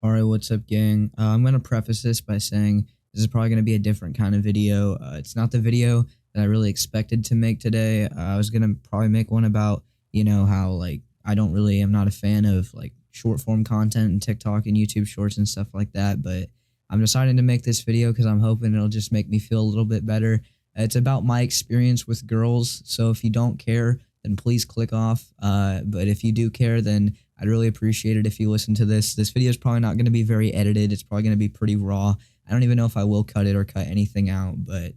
All right, what's up, gang? I'm gonna preface this by saying this is probably gonna be a different kind of video. It's not the video that I really expected to make today. I was gonna probably make one about, how like I'm not a fan of like short form content and TikTok and YouTube Shorts and stuff like that. But I'm deciding to make this video because I'm hoping it'll just make me feel a little bit better. It's about my experience with girls. So if you don't care, then please click off. But if you do care, then I'd really appreciate it if you listen to this. This video is probably not going to be very edited. It's probably going to be pretty raw. I don't even know if I will cut it or cut anything out, but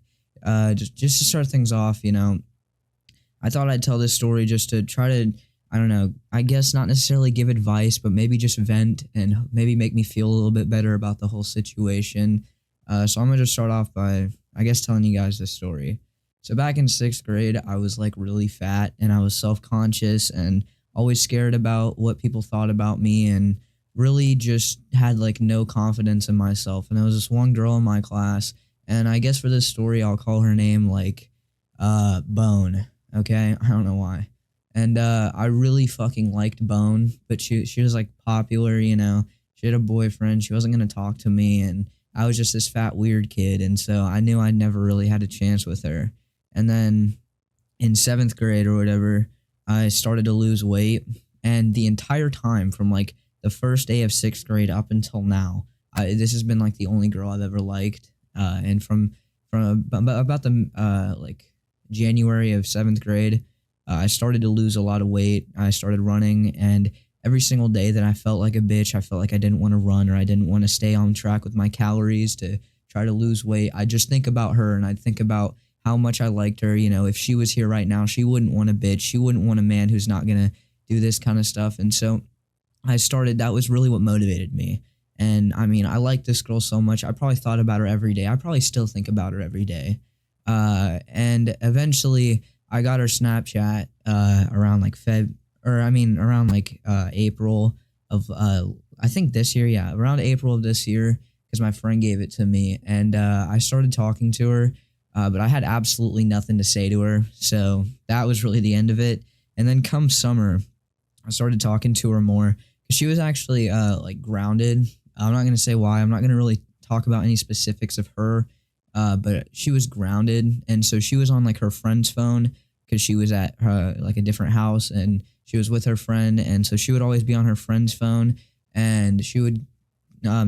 just to start things off, I thought I'd tell this story just to try to, I don't know, I guess not necessarily give advice, but maybe just vent and maybe make me feel a little bit better about the whole situation. So I'm going to just start off by, I guess, telling you guys this story. So back in sixth grade, I was like really fat and I was self-conscious and always scared about what people thought about me and really just had like no confidence in myself. And there was this one girl in my class, and I guess for this story, I'll call her name like Bone. Okay, I don't know why. And I really fucking liked Bone, but she was like popular, She had a boyfriend. She wasn't gonna talk to me, and I was just this fat weird kid, and so I knew I never really had a chance with her. And then in seventh grade or whatever, I started to lose weight, and the entire time from like the first day of sixth grade up until now, this has been like the only girl I've ever liked. And from about the like January of seventh grade, I started to lose a lot of weight. I started running, and every single day that I felt like a bitch, I felt like I didn't want to run or I didn't want to stay on track with my calories to try to lose weight. I just think about her, and I'd think about how much I liked her. If she was here right now, she wouldn't want a bitch. She wouldn't want a man who's not going to do this kind of stuff. And so that was really what motivated me. And I mean, I liked this girl so much. I probably thought about her every day. I probably still think about her every day. And eventually I got her Snapchat, around like April of, I think this year. Yeah. Around April of this year, because my friend gave it to me, and, I started talking to her. But I had absolutely nothing to say to her, so that was really the end of it. And then come summer, I started talking to her more because she was actually like grounded. I'm not gonna say why. I'm not gonna really talk about any specifics of her, but she was grounded, and so she was on like her friend's phone because she was at like a different house, and she was with her friend, and so she would always be on her friend's phone, and she would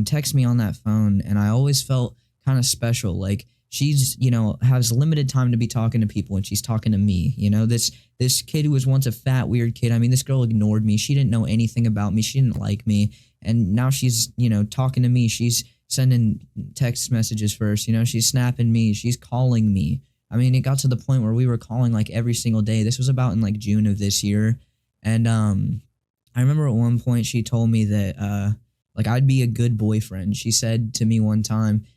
text me on that phone, and I always felt kind of special, like she's has limited time to be talking to people, and she's talking to me. This kid who was once a fat weird kid. I mean, this girl ignored me. She didn't know anything about me. She didn't like me, and now she's talking to me. She's sending text messages first. She's snapping me. She's calling me. I mean, it got to the point where we were calling like every single day. This was about in like June of this year, and I remember at one point she told me that like I'd be a good boyfriend. She said to me one time,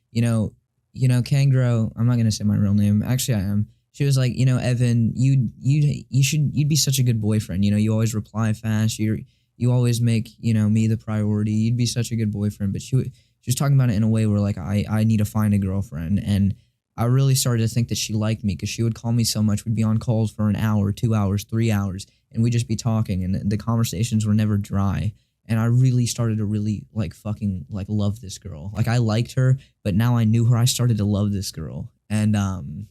Kangro, I'm not gonna say my real name. Actually, I am. She was like, Evan, you'd be such a good boyfriend. You always reply fast. You always make me the priority. You'd be such a good boyfriend. But she was talking about it in a way where like I need to find a girlfriend, and I really started to think that she liked me because she would call me so much. We'd be on calls for an hour, 2 hours, 3 hours, and we'd just be talking, and the conversations were never dry. And I really started to really like fucking like love this girl. Like I liked her, but now I knew her. I started to love this girl. And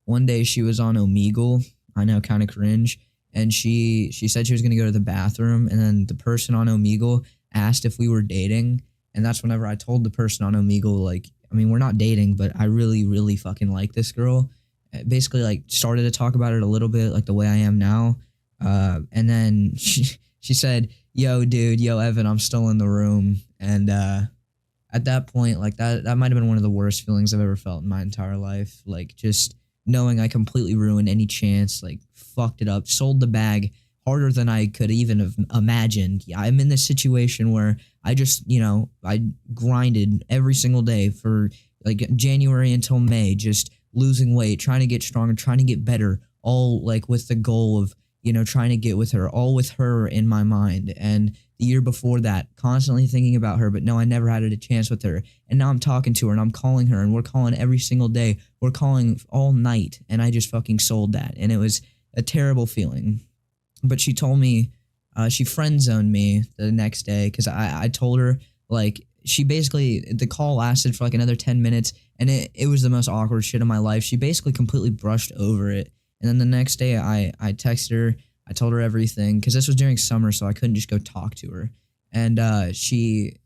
one day she was on Omegle. I know, kind of cringe. And she said she was gonna go to the bathroom, and then the person on Omegle asked if we were dating. And that's whenever I told the person on Omegle, like, I mean, we're not dating, but I really, really fucking like this girl. Basically, like, started to talk about it a little bit, like the way I am now. And then she said, yo, dude, yo, Evan, I'm still in the room. And at that point, like that might have been one of the worst feelings I've ever felt in my entire life. Like just knowing I completely ruined any chance, like fucked it up, sold the bag harder than I could even have imagined. Yeah, I'm in this situation where I just, I grinded every single day for like January until May, just losing weight, trying to get stronger, trying to get better, all like with the goal of trying to get with her, all with her in my mind. And the year before that, constantly thinking about her, but no, I never had a chance with her. And now I'm talking to her, and I'm calling her, and we're calling every single day. We're calling all night, and I just fucking sold that. And it was a terrible feeling. But she told me she friend zoned me the next day because I told her, like, she basically, the call lasted for like another 10 minutes, and it was the most awkward shit of my life. She basically completely brushed over it. And then the next day I texted her, I told her everything because this was during summer, so I couldn't just go talk to her. And she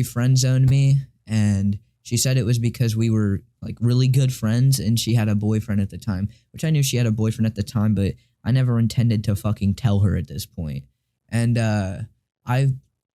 friend zoned me, and she said it was because we were like really good friends, and she had a boyfriend at the time, which I knew she had a boyfriend at the time, but I never intended to fucking tell her at this point. And I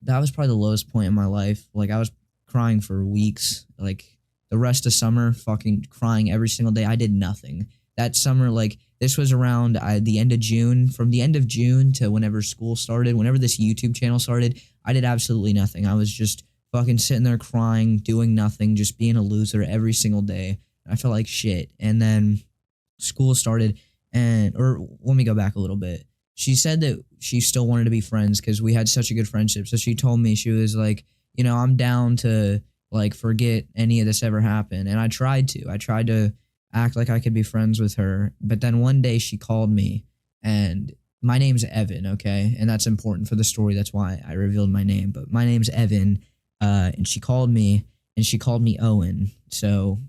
that was probably the lowest point in my life. Like, I was crying for weeks, like the rest of summer, fucking crying every single day. I did nothing that summer. Like, this was around the end of June. From the end of June to whenever school started, whenever this YouTube channel started, I did absolutely nothing. I was just fucking sitting there crying, doing nothing, just being a loser every single day. I felt like shit. And then school started, or let me go back a little bit. She said that she still wanted to be friends because we had such a good friendship. So she told me, she was like, I'm down to like forget any of this ever happened. And I tried to. I tried to act like I could be friends with her. But then one day she called me, and my name's Evan, okay? And that's important for the story. That's why I revealed my name. But my name's Evan. And she called me, and she called me Owen. So,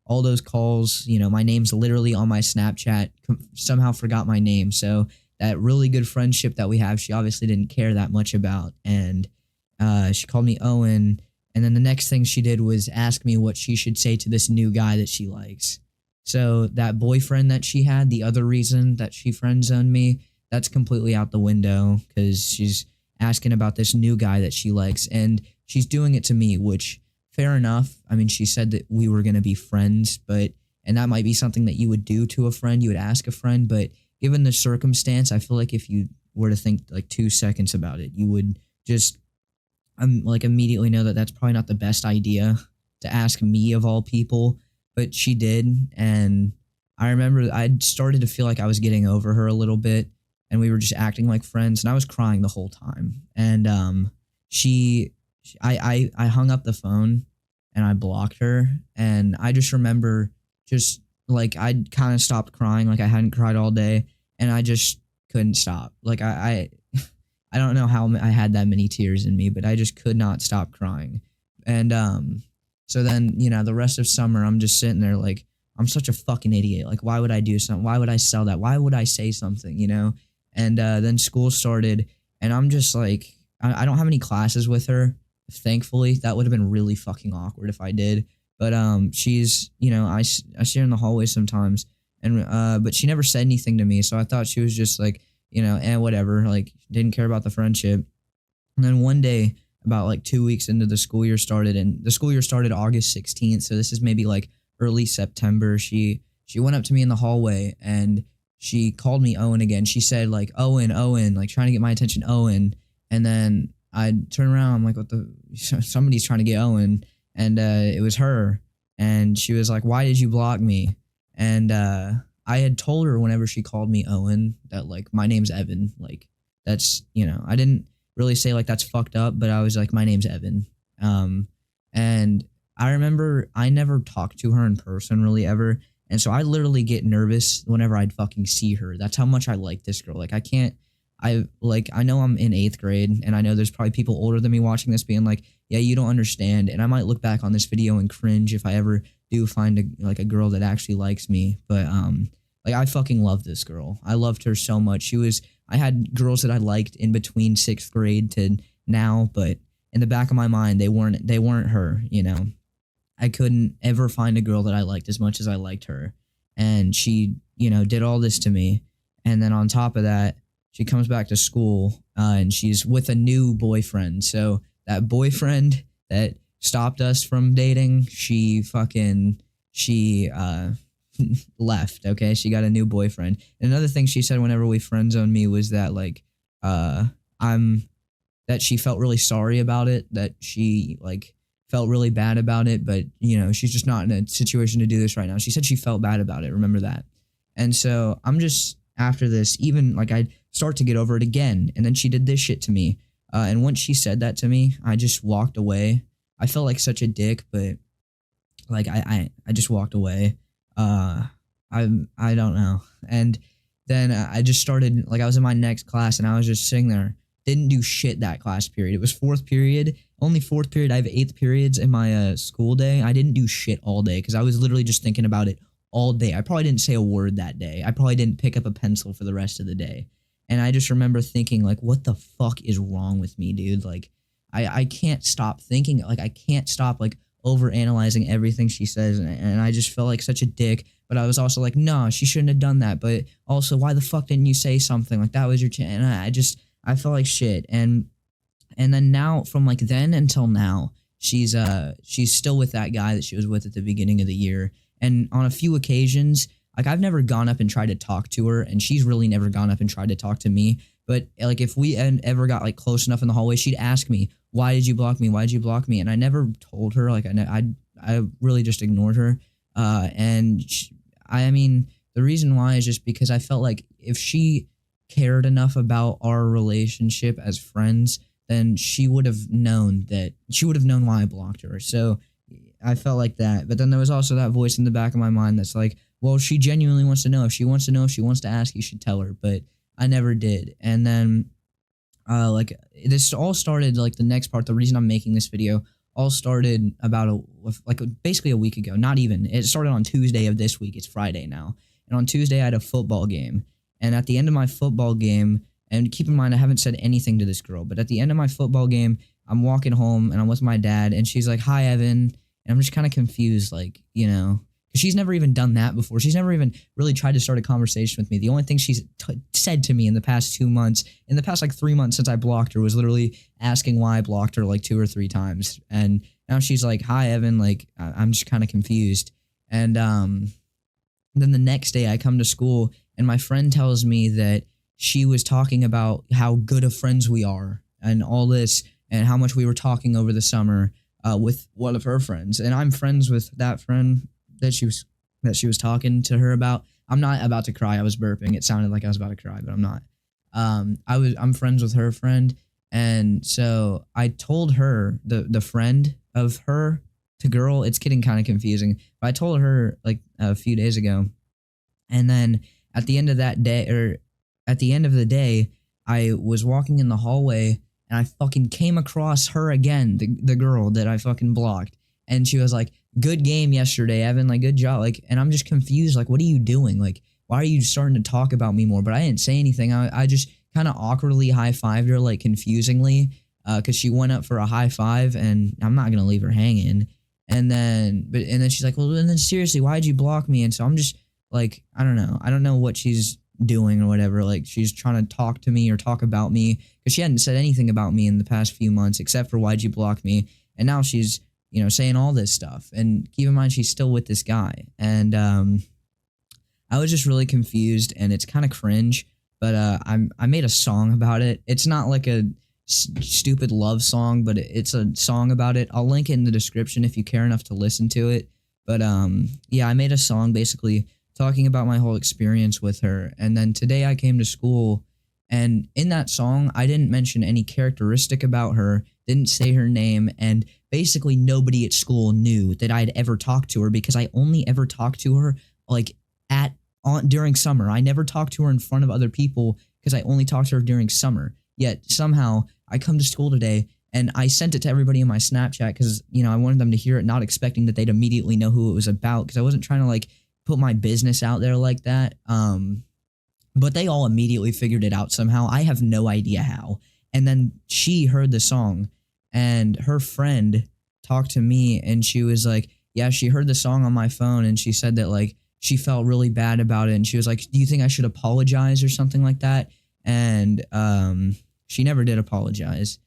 all those calls, my name's literally on my Snapchat, somehow forgot my name. So that really good friendship that we have, she obviously didn't care that much about. And she called me Owen. And then the next thing she did was ask me what she should say to this new guy that she likes. So that boyfriend that she had, the other reason that she friend zoned me, that's completely out the window because she's asking about this new guy that she likes. And she's doing it to me, which, fair enough. I mean, she said that we were going to be friends, and that might be something that you would do to a friend. You would ask a friend, but given the circumstance, I feel like if you were to think like 2 seconds about it, you would just like immediately know that that's probably not the best idea to ask me of all people. But she did, and I remember I started to feel like I was getting over her a little bit, and we were just acting like friends, and I was crying the whole time. And I hung up the phone, and I blocked her, and I just remember just like I kind of stopped crying, like I hadn't cried all day, and I just couldn't stop. Like I don't know how I had that many tears in me, but I just could not stop crying. And so then, the rest of summer, I'm just sitting there like, I'm such a fucking idiot. Like, why would I do something? Why would I sell that? Why would I say something, And then school started, and I'm just like, I don't have any classes with her. Thankfully, that would have been really fucking awkward if I did. But she's, I see her in the hallway sometimes, and but she never said anything to me, so I thought she was just like, and whatever, like, didn't care about the friendship. And then one day, about like 2 weeks into the school year started, and the school year started August 16th, so this is maybe like early September. She went up to me in the hallway, and she called me Owen again. She said like, Owen, like trying to get my attention, Owen. And then I turn around, I'm like, what the, somebody's trying to get Owen. And it was her. And she was like, why did you block me? And I had told her whenever she called me Owen that like, my name's Evan. Like, that's, I didn't really say like that's fucked up, but I was like, my name's Evan. And I remember I never talked to her in person really ever. And so I literally get nervous whenever I'd fucking see her. That's how much I like this girl. Like, I know I'm in 8th grade, and I know there's probably people older than me watching this being like, yeah, you don't understand. And I might look back on this video and cringe if I ever do find a girl that actually likes me. But like, I fucking love this girl. I loved her so much. I had girls that I liked in between 6th grade to now, but in the back of my mind, they weren't her, I couldn't ever find a girl that I liked as much as I liked her. And she, did all this to me. And then on top of that, she comes back to school and she's with a new boyfriend. So that boyfriend that stopped us from dating, she left, okay? She got a new boyfriend. And another thing she said whenever we friend zoned me was that like that she felt really sorry about it, that she like felt really bad about it, but she's just not in a situation to do this right now. She said she felt bad about it, remember that. And so I'm just, after this, even like I start to get over it again, and then she did this shit to me. And once she said that to me, I just walked away. I felt like such a dick, but like I just walked away. I don't know. And then I just started, like, I was in my next class and I was just sitting there, didn't do shit that class period. It was fourth period, only fourth period. I have eighth periods in my school day. I didn't do shit all day because I was literally just thinking about it all day. I probably didn't say a word that day. I probably didn't pick up a pencil for the rest of the day. And I just remember thinking, like, what the fuck is wrong with me, dude? Like, I can't stop thinking, like, I can't stop, like, over analyzing everything she says. And I just felt like such a dick. But I was also like, no, she shouldn't have done that. But also, why the fuck didn't you say something? Like, that was your chance. And I felt like shit. And then now, from like then until now, she's still with that guy that she was with at the beginning of the year. And on a few occasions, like, I've never gone up and tried to talk to her, and she's really never gone up and tried to talk to me. But like, if we ever got like close enough in the hallway, she'd ask me, "Why did you block me? Why did you block me?" And I never told her. Like, I really just ignored her. I mean, the reason why is just because I felt like if she cared enough about our relationship as friends, then she would have known why I blocked her. So I felt like that. But then there was also that voice in the back of my mind that's like, well, she genuinely wants to know. If she wants to know, if she wants to ask, you should tell her. But I never did. And then like, this all started, like, the next part, the reason I'm making this video all started about basically a week ago. Not even. It started on Tuesday of this week. It's Friday now. And on Tuesday I had a football game. And at the end of my football game, and keep in mind I haven't said anything to this girl, but at the end of my football game, I'm walking home and I'm with my dad, and she's like, "Hi, Evan." And I'm just kind of confused, like, you know, because she's never even done that before. She's never even really tried to start a conversation with me. The only thing she's said to me in the past 2 months, in the past like 3 months since I blocked her, was literally asking why I blocked her like 2 or 3 times. And now she's like, "Hi, Evan." Like, I'm just kind of confused. And then the next day I come to school and my friend tells me that she was talking about how good of friends we are and all this, and how much we were talking over the summer with one of her friends. And I'm friends with that friend that she was talking to her about. I'm not about to cry. I was burping. It sounded like I was about to cry, but I'm not. I'm friends with her friend, and so I told her, the friend of her, to girl, it's getting kind of confusing, but I told her like a few days ago. And then at the end of that day, or at the end of the day, I was walking in the hallway and I fucking came across her again, the girl that I fucking blocked. And she was like, "Good game yesterday, Evan, like, good job." Like, and I'm just confused, like, what are you doing? Like, why are you starting to talk about me more? But I didn't say anything. I just kind of awkwardly high-fived her, like, confusingly, because she went up for a high five, and I'm not gonna leave her hanging. And then she's like, "Well, and then seriously, why'd you block me?" And so I'm just like, I don't know what she's doing or whatever. Like, she's trying to talk to me or talk about me, because she hadn't said anything about me in the past few months except for "Why'd you block me?" And now she's, you know, saying all this stuff. And keep in mind, she's still with this guy. And I was just really confused, and it's kind of cringe. But I made a song about it. It's not like a stupid love song, but it's a song about it. I'll link it in the description if you care enough to listen to it. But yeah, I made a song basically talking about my whole experience with her. And then today I came to school, and in that song, I didn't mention any characteristic about her, didn't say her name, and basically nobody at school knew that I'd ever talked to her, because I only ever talked to her like during summer. I never talked to her in front of other people because I only talked to her during summer. Yet somehow I come to school today and I sent it to everybody in my Snapchat because, you know, I wanted them to hear it, not expecting that they'd immediately know who it was about, because I wasn't trying to like put my business out there like that. But they all immediately figured it out somehow. I have no idea how. And then she heard the song, and her friend talked to me, and she was like, yeah, she heard the song on my phone, and she said that like she felt really bad about it, and she was like, "Do you think I should apologize?" or something like that. And she never did apologize.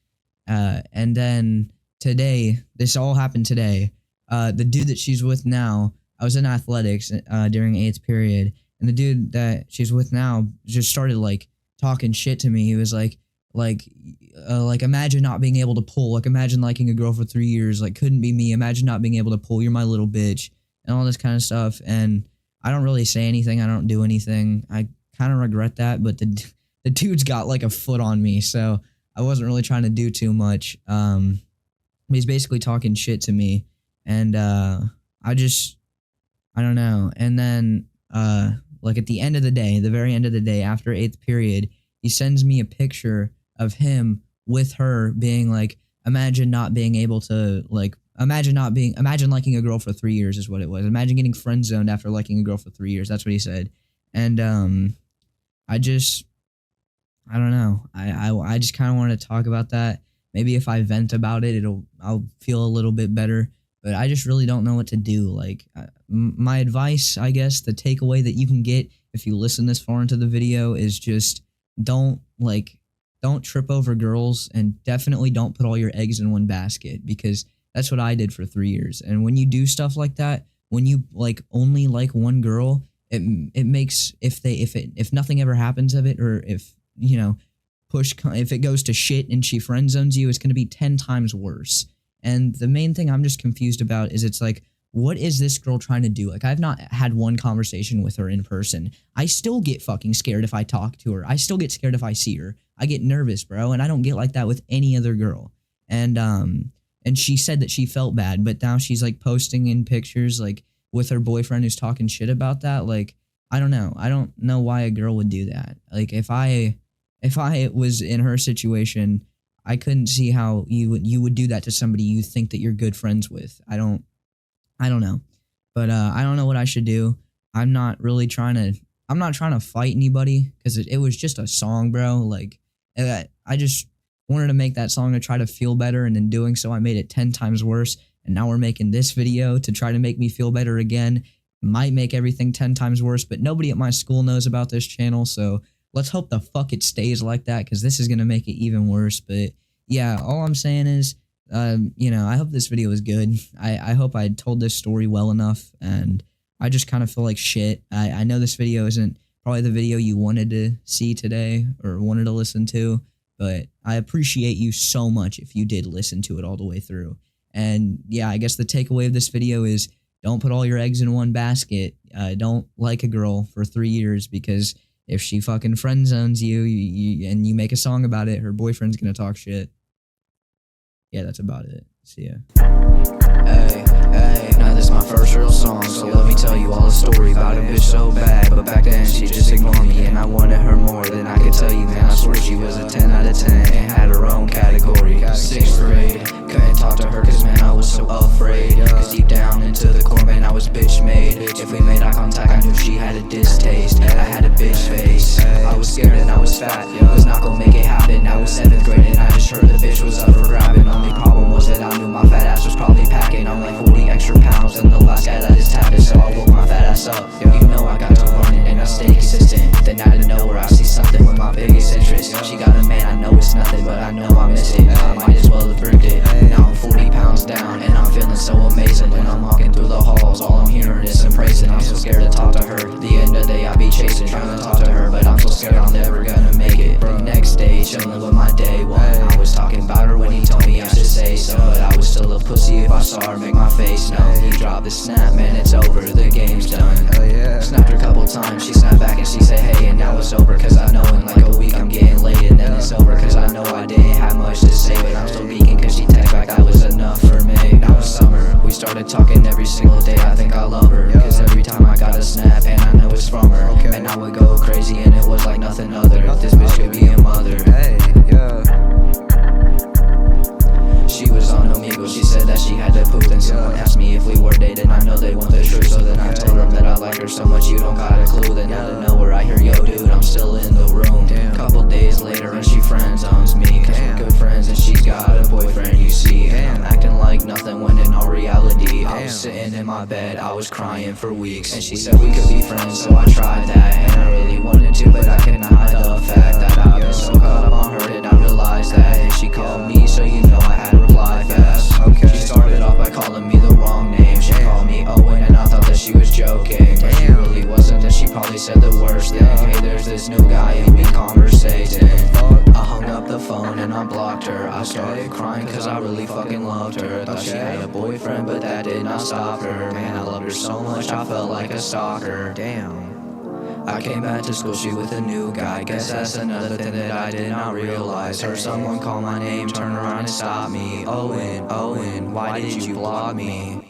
And then today, this all happened today. The dude that she's with now, I was in athletics during 8th period, and the dude that she's with now just started like talking shit to me. He was like, imagine not being able to pull. Like, imagine liking a girl for 3 years. Like, couldn't be me. Imagine not being able to pull. You're my little bitch, and all this kind of stuff. And I don't really say anything. I don't do anything. I kind of regret that, but the dude's got like a foot on me, so I wasn't really trying to do too much. He's basically talking shit to me, and I don't know. And then like at the end of the day, the very end of the day, after 8th period, he sends me a picture of him with her being like, imagine not being able to, like, imagine liking a girl for 3 years is what it was. Imagine getting friend zoned after liking a girl for 3 years. That's what he said. And I don't know. I just kind of wanted to talk about that. Maybe if I vent about it, I'll feel a little bit better. But I just really don't know what to do. Like, my advice, I guess, the takeaway that you can get if you listen this far into the video is just don't trip over girls, and definitely don't put all your eggs in one basket, because that's what I did for 3 years. And when you do stuff like that, when you like only like one girl, it makes, if nothing ever happens of it, or if, you know, if it goes to shit and she friend zones you, it's going to be 10 times worse. And the main thing I'm just confused about is, it's like, what is this girl trying to do? Like, I've not had one conversation with her in person. I still get fucking scared if I talk to her. I still get scared if I see her. I get nervous, bro, and I don't get like that with any other girl. And she said that she felt bad, but now she's like posting in pictures like with her boyfriend who's talking shit about that. Like, I don't know. I don't know why a girl would do that. Like, if I was in her situation, I couldn't see how you would do that to somebody you think that you're good friends with. I don't know. But I don't know what I should do. I'm not trying to fight anybody, because it was just a song, bro. Like, I just wanted to make that song to try to feel better, and in doing so, I made it 10 times worse. And now we're making this video to try to make me feel better again. Might make everything 10 times worse, but nobody at my school knows about this channel, so let's hope the fuck it stays like that, because this is going to make it even worse. But yeah, all I'm saying is, you know, I hope this video was good. I hope I told this story well enough, and I just kind of feel like shit. I know this video isn't probably the video you wanted to see today or wanted to listen to, but I appreciate you so much if you did listen to it all the way through. And yeah, I guess the takeaway of this video is, don't put all your eggs in one basket. Don't like a girl for 3 years, because if she fucking friend zones you, and you make a song about it, her boyfriend's gonna talk shit. Yeah, that's about it. See ya. Hey, now this is my first real song, so let me tell you all a story about a bitch so bad. But back then she just ignored me, and I wanted her more than I could tell you, man. I swear she was a 10 out of 10 and had her own category. 6th grade, couldn't talk to her cause man I was so afraid. Cause deep down into the core, man, I was bitch made. If we made eye contact, I knew she had a distaste. I had a bitch face, I was scared and I was fat. Was not gonna make it happen. I was 7th grade and I just heard the bitch was up for grabbing. Only problem was that I knew my fat ass was probably packing on like 40 extra pounds than the last guy that is tapping. So I woke my fat ass up. You know I got to running and I stay consistent. Then out of nowhere I see something with my biggest interest. She got a man, I know it's nothing, but I know I miss it. I might as well have bricked it. Now I'm 40 pounds down and I'm feeling so amazing. When I'm walking through the halls, all I'm hearing is some praising. I'm so scared to talk to her. The end of the day I be chasing, trying to talk to her, but I'm so scared I'm never gonna make it. The next day, chilling with my day one. I was talking about her when he told me I should say so, but I was still a pussy if I saw her make my face numb. He dropped the snap, man, it's over, the game's done. Snapped her a couple times, she snapped back and she said hey, and now it's over, cause I know in like a week I'm getting laid. And then it's over, cause I know I didn't have much to say, but I'm still beaking cause she text back that was enough for me. Now it's summer, we started talking every single day, I think I love her, cause every time I got a snap and I know it's from her, and I would go crazy and it was like nothing other. This bitch could be a mother. She was on Omegle, she said that she had to poop. Then someone asked me if we were dating, I know they want the truth. So then I told them that I like her so much you don't got a clue. Then out of nowhere I hear, yo dude, I'm still in the room. Couple days later and she friend zones me, cause we're good friends and she's got a boyfriend, you see. And I'm acting like nothing when in all reality I was sitting in my bed, I was crying for weeks. And she said we could be friends, so I tried that. And I really wanted to, but I cannot hide the fact that I've been so caught up on her and I realized that. And she called me, so you know I had to reply fast. She started off by calling me the wrong name. She called me Owen and I thought that she was joking, but she really wasn't, and she probably said the worst thing. Hey, there's this new guy and we conversating. I hung up the phone and I blocked her. I started crying cause I really fucking loved her. Thought she had a boyfriend, but that did not stop her. Man, I loved her so much I felt like a stalker. Damn. I came back to school, she with a new guy. Guess that's another thing that I did not realize. Heard someone call my name, turn around and stop me. Owen, why did you block me?